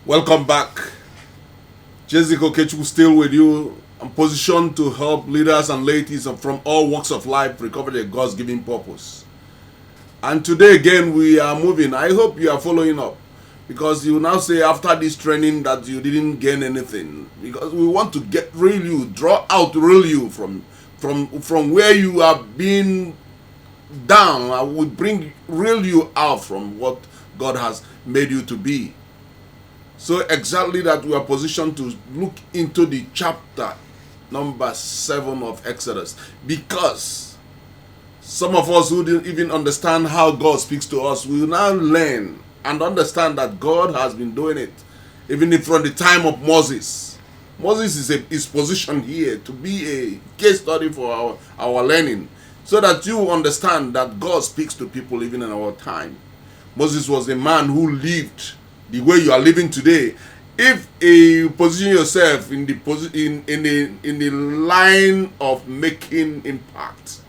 Welcome back. Jezic Okechukwu still with you. I'm positioned to help leaders and ladies from all walks of life recover their God's given purpose. And today again we are moving. I hope you are following up, because you now say after this training that you didn't gain anything, because we want to get real you, draw out real you from where you are being down. I will bring real you out from what God has made you to be. So exactly that we are positioned to look into the chapter number 7 of Exodus, because some of us who didn't even understand how God speaks to us will now learn and understand that God has been doing it even if from the time of Moses. Moses is positioned here to be a case study for our learning, so that you understand that God speaks to people even in our time. Moses was a man who lived the way you are living today. If you position yourself in the line of making impact,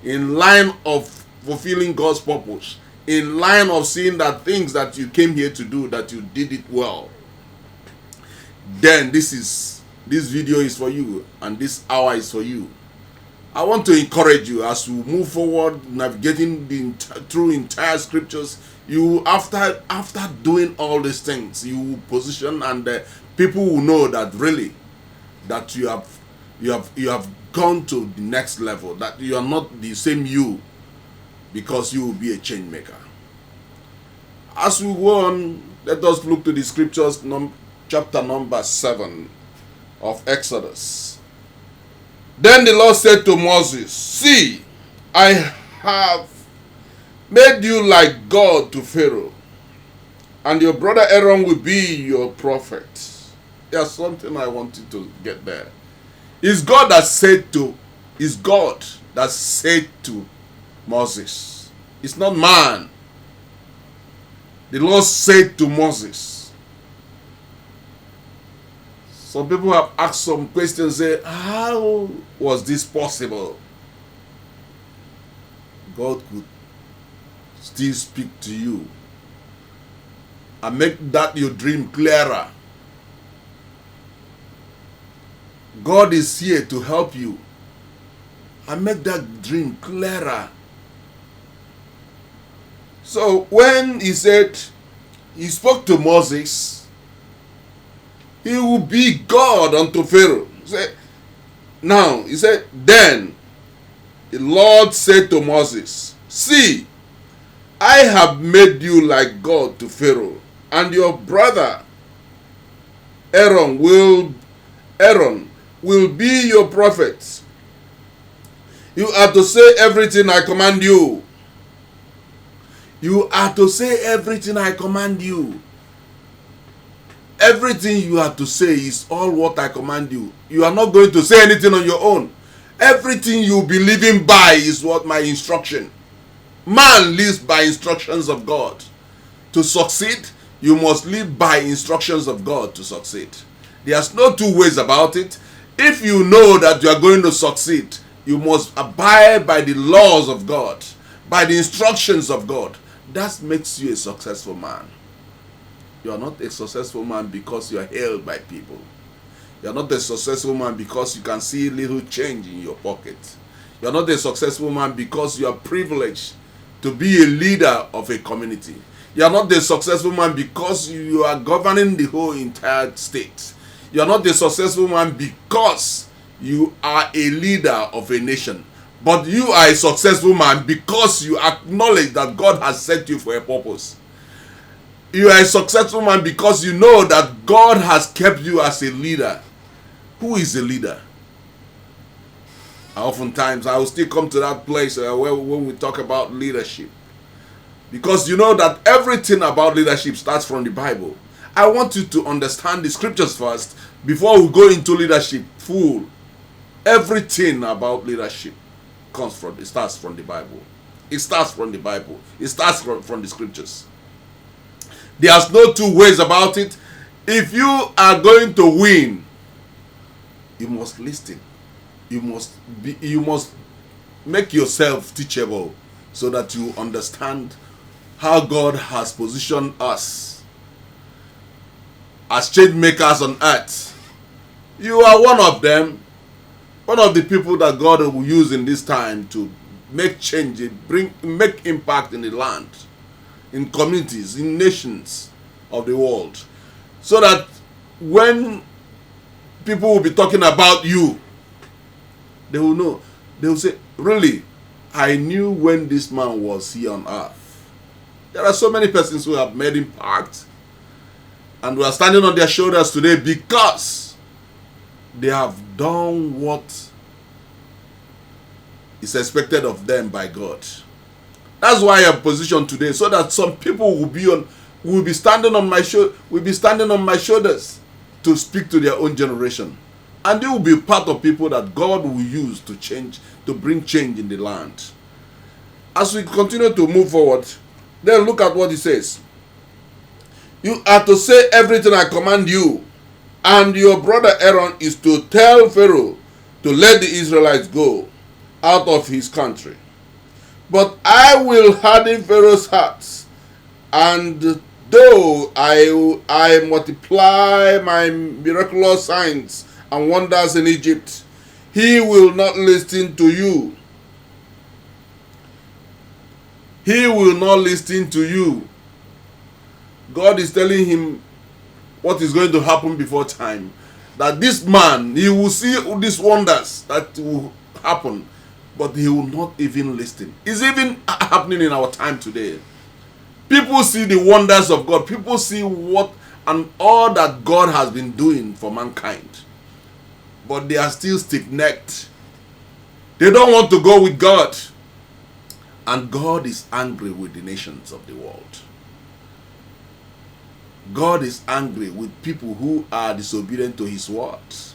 in line of fulfilling God's purpose, in line of seeing that things that you came here to do, that you did it well, then this video is for you, and this hour is for you. I want to encourage you as we move forward, navigating through entire scriptures. You after doing all these things, you position, and people will know that really that you have gone to the next level, that you are not the same you, because you will be a change maker. As we go on, let us look to the scriptures, chapter number 7 of Exodus. Then the Lord said to Moses, "See, I have made you like God to Pharaoh, and your brother Aaron will be your prophet." There's something I want you to get there. It's God that said to Moses. It's not man. The Lord said to Moses. Some people have asked some questions, say, how was this possible? God could still speak to you and make that your dream clearer. God is here to help you and make that dream clearer. So when he spoke to Moses, he will be God unto Pharaoh. He said, then the Lord said to Moses, "See, I have made you like God to Pharaoh, and your brother Aaron will be your prophet. You are to say everything I command you." You are to say everything I command you. Everything you have to say is all what I command you. You are not going to say anything on your own. Everything you will be living by is what my instruction. Man lives by instructions of God. To succeed, you must live by instructions of God to succeed. There's no two ways about it. If you know that you are going to succeed, you must abide by the laws of God, by the instructions of God. That makes you a successful man. You are not a successful man because you are held by people. You are not a successful man because you can see little change in your pocket. You are not a successful man because you are privileged to be a leader of a community. You are not a successful man because you are governing the whole entire state. You are not a successful man because you are a leader of a nation. But you are a successful man because you acknowledge that God has set you for a purpose. You are a successful man because you know that God has kept you as a leader. Who is a leader? Oftentimes, I will still come to that place when we talk about leadership. Because you know that everything about leadership starts from the Bible. I want you to understand the scriptures first before we go into leadership full. Everything about leadership starts from the Bible. It starts from the Bible. It starts from the scriptures. There's no two ways about it. If you are going to win, you must listen. You must make yourself teachable so that you understand how God has positioned us as change makers on earth. You are one of them. One of the people that God will use in this time to make change, make impact in the land, in communities, in nations of the world. So that when people will be talking about you, they will know. They will say, really, I knew when this man was here on earth. There are so many persons who have made impact, and we are standing on their shoulders today because they have done what is expected of them by God. That's why I am positioned today, so that some people will be standing on my shoulders to speak to their own generation, and they will be part of people that God will use to bring change in the land. As we continue to move forward, then look at what he says. You are to say everything I command you, and your brother Aaron is to tell Pharaoh to let the Israelites go out of his country. But I will harden Pharaoh's hearts, and though I multiply my miraculous signs and wonders in Egypt, he will not listen to you. He will not listen to you. God is telling him what is going to happen before time. That this man, he will see these wonders that will happen, but he will not even listen. It's even happening in our time today. People see the wonders of God. People see what and all that God has been doing for mankind, but they are still stiff-necked. They don't want to go with God. And God is angry with the nations of the world. God is angry with people who are disobedient to his words.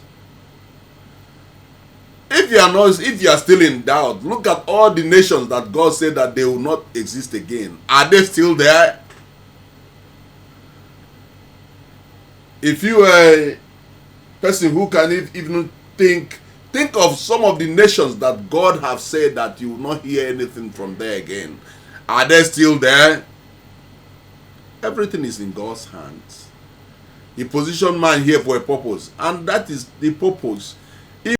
If you are still in doubt, look at all the nations that God said that they will not exist again. Are they still there? If you are a person who can even think of some of the nations that God have said that you will not hear anything from there again. Are they still there? Everything is in God's hands. He positioned man here for a purpose, and that is the purpose